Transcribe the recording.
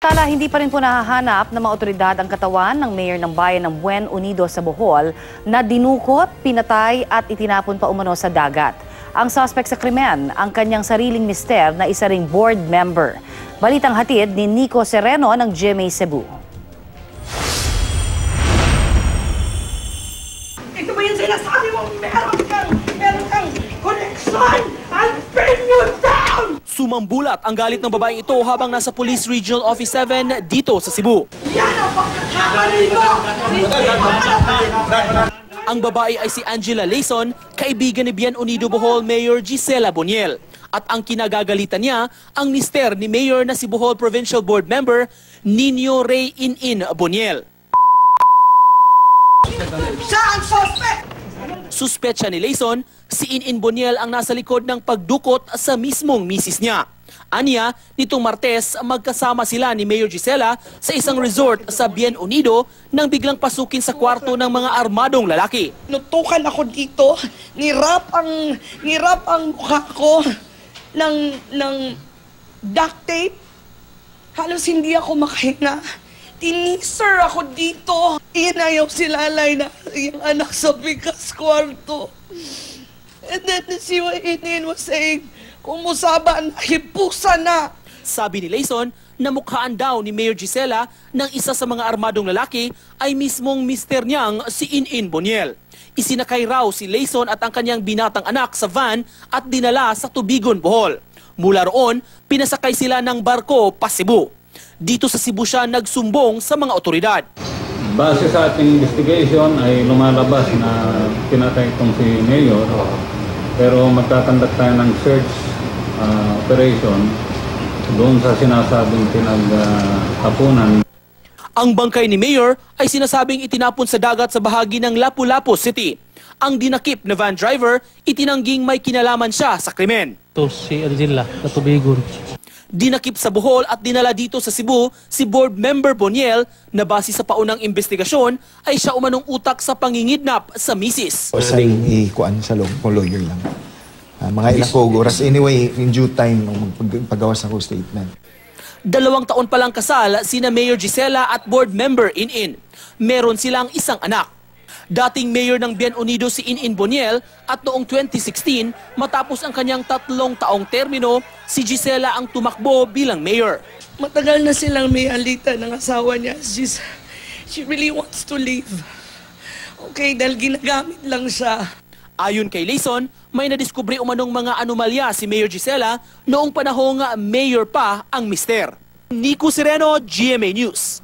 Samantala, hindi pa rin po nahahanap ng mga otoridad ang katawan ng mayor ng bayan ng Buen Unido sa Bohol na dinukot, pinatay at itinapon pa umano sa dagat. Ang suspect sa krimen, ang kanyang sariling mister na isa ring board member. Balitang hatid ni Nico Sereno ng GMA Cebu. Ito ba yung sinasabi mo? Meron kang connection! I'll bring you down! Sumambulat ang galit ng babaeng ito habang nasa Police Regional Office 7 dito sa Cebu. Yan ang pagkakamali mo! Ang babae ay si Angela Layson, kaibigan ni Bien Unido Bohol Mayor Gisela Boniel. At ang kinagagalitan niya, ang mister ni Mayor na si Bohol Provincial Board Member, Nino Ray In Boniel. Siya ang suspect! Suspetsa ni Layson, si In Boniel ang nasa likod ng pagdukot sa mismong misis niya. Anya, nitong Martes, magkasama sila ni Mayor Gisela sa isang resort sa Bien Unido nang biglang pasukin sa kwarto ng mga armadong lalaki. Nutukan ako dito, nirap ang mukha ko ng duct tape. Halos hindi ako makahinga. Tiniser ako dito. Inayaw si Lalay na yung anak sa bigas kwarto. And then si Wainin was saying, kumusaba na, hipusa na. Sabi ni Layson, namukhaan daw ni Mayor Gisela ng isa sa mga armadong lalaki ay mismong mister niyang si In Boniel. Isinakay raw si Layson at ang kanyang binatang anak sa van at dinala sa Tubigon, Bohol. Mula roon, pinasakay sila ng barko pa Cebu. Dito sa Cebu siya nagsumbong sa mga otoridad. Base sa ating investigation ay lumalabas na pinatay itong si Mayor, pero magtatandak tayo ng search operation doon sa sinasabing pinaghapunan. Ang bangkay ni Mayor ay sinasabing itinapon sa dagat sa bahagi ng Lapu-Lapu City. Ang dinakip na van driver, itinangging may kinalaman siya sa krimen. Ito si Angela, Katubigon. Dinakip sa Bohol at dinala dito sa Cebu si board member Boniel na base sa paunang investigasyon ay siya umanong utak sa pangingidnap sa misis. Saling ikuan sa lawyer lang. Mga ilang oras. Anyway, in due time, paggawas ako statement. 2 taon pa lang kasal sina Mayor Gisela at board member In. Meron silang isang anak. Dating mayor ng Bien Unido si In Boniel at noong 2016 matapos ang kanyang 3 taong termino, si Gisela ang tumakbo bilang mayor. Matagal na silang may alitan ng asawa niya. She really wants to leave. Okay, dahil ginagamit lang siya. Ayon kay Layson, may nadiskubre umanong mga anomalya si Mayor Gisela noong panahong mayor pa ang mister. Nico Sereno, GMA News.